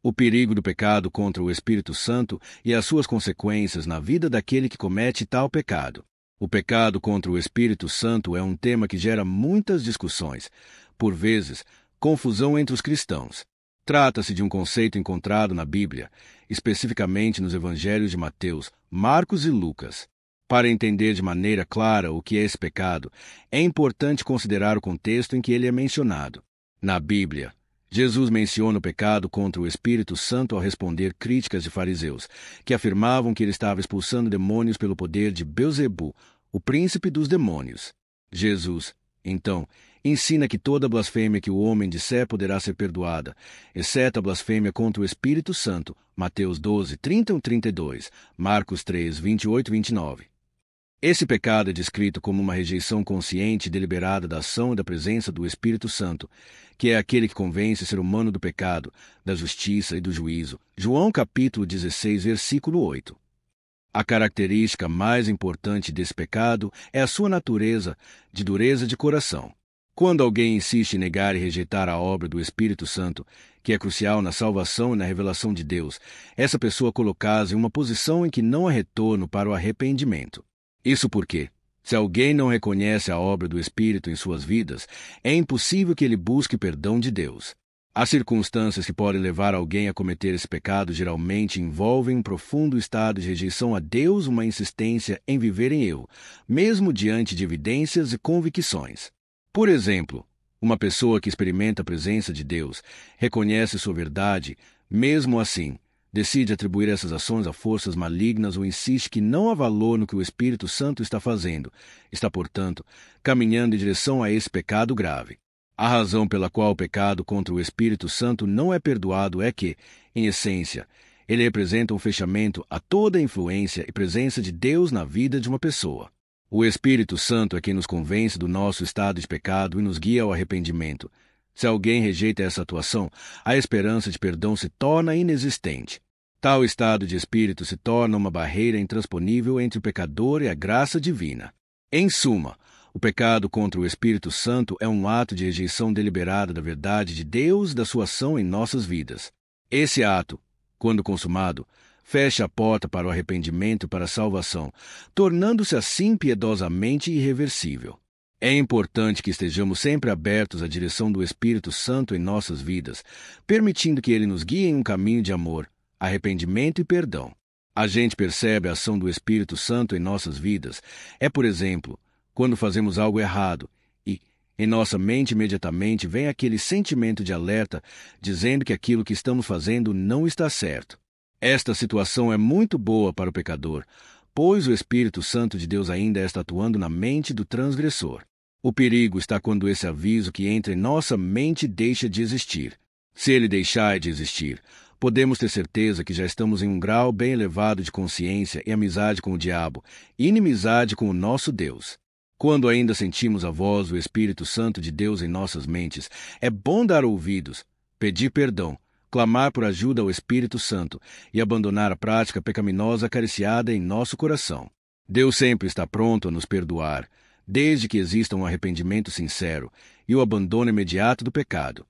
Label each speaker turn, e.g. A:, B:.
A: O perigo do pecado contra o Espírito Santo e as suas consequências na vida daquele que comete tal pecado. O pecado contra o Espírito Santo é um tema que gera muitas discussões, por vezes, confusão entre os cristãos. Trata-se de um conceito encontrado na Bíblia, especificamente nos evangelhos de Mateus, Marcos e Lucas. Para entender de maneira clara o que é esse pecado, é importante considerar o contexto em que ele é mencionado. Na Bíblia, Jesus menciona o pecado contra o Espírito Santo ao responder críticas de fariseus, que afirmavam que ele estava expulsando demônios pelo poder de Belzebu, o príncipe dos demônios. Jesus, então, ensina que toda blasfêmia que o homem disser poderá ser perdoada, exceto a blasfêmia contra o Espírito Santo, Mateus 12, 30 e 32, Marcos 3, 28 e 29. Esse pecado é descrito como uma rejeição consciente e deliberada da ação e da presença do Espírito Santo, que é aquele que convence o ser humano do pecado, da justiça e do juízo. João capítulo 16, versículo 8. A característica mais importante desse pecado é a sua natureza de dureza de coração. Quando alguém insiste em negar e rejeitar a obra do Espírito Santo, que é crucial na salvação e na revelação de Deus, essa pessoa é colocada em uma posição em que não há retorno para o arrependimento. Isso porque, se alguém não reconhece a obra do Espírito em suas vidas, é impossível que ele busque perdão de Deus. As circunstâncias que podem levar alguém a cometer esse pecado geralmente envolvem um profundo estado de rejeição a Deus, uma insistência em viver em eu, mesmo diante de evidências e convicções. Por exemplo, uma pessoa que experimenta a presença de Deus, reconhece sua verdade, mesmo assim, decide atribuir essas ações a forças malignas ou insiste que não há valor no que o Espírito Santo está fazendo, está, portanto, caminhando em direção a esse pecado grave. A razão pela qual o pecado contra o Espírito Santo não é perdoado é que, em essência, ele representa um fechamento a toda a influência e presença de Deus na vida de uma pessoa. O Espírito Santo é quem nos convence do nosso estado de pecado e nos guia ao arrependimento. Se alguém rejeita essa atuação, a esperança de perdão se torna inexistente. Tal estado de espírito se torna uma barreira intransponível entre o pecador e a graça divina. Em suma, o pecado contra o Espírito Santo é um ato de rejeição deliberada da verdade de Deus e da sua ação em nossas vidas. Esse ato, quando consumado, fecha a porta para o arrependimento e para a salvação, tornando-se assim piedosamente irreversível. É importante que estejamos sempre abertos à direção do Espírito Santo em nossas vidas, permitindo que ele nos guie em um caminho de amor, arrependimento e perdão. A gente percebe a ação do Espírito Santo em nossas vidas, por exemplo, quando fazemos algo errado e, em nossa mente imediatamente, vem aquele sentimento de alerta dizendo que aquilo que estamos fazendo não está certo. Esta situação é muito boa para o pecador, pois o Espírito Santo de Deus ainda está atuando na mente do transgressor. O perigo está quando esse aviso que entra em nossa mente deixa de existir. Se ele deixar de existir, podemos ter certeza que já estamos em um grau bem elevado de consciência e amizade com o diabo, e inimizade com o nosso Deus. Quando ainda sentimos a voz do Espírito Santo de Deus em nossas mentes, é bom dar ouvidos, pedir perdão, clamar por ajuda ao Espírito Santo e abandonar a prática pecaminosa acariciada em nosso coração. Deus sempre está pronto a nos perdoar, desde que exista um arrependimento sincero e o abandono imediato do pecado.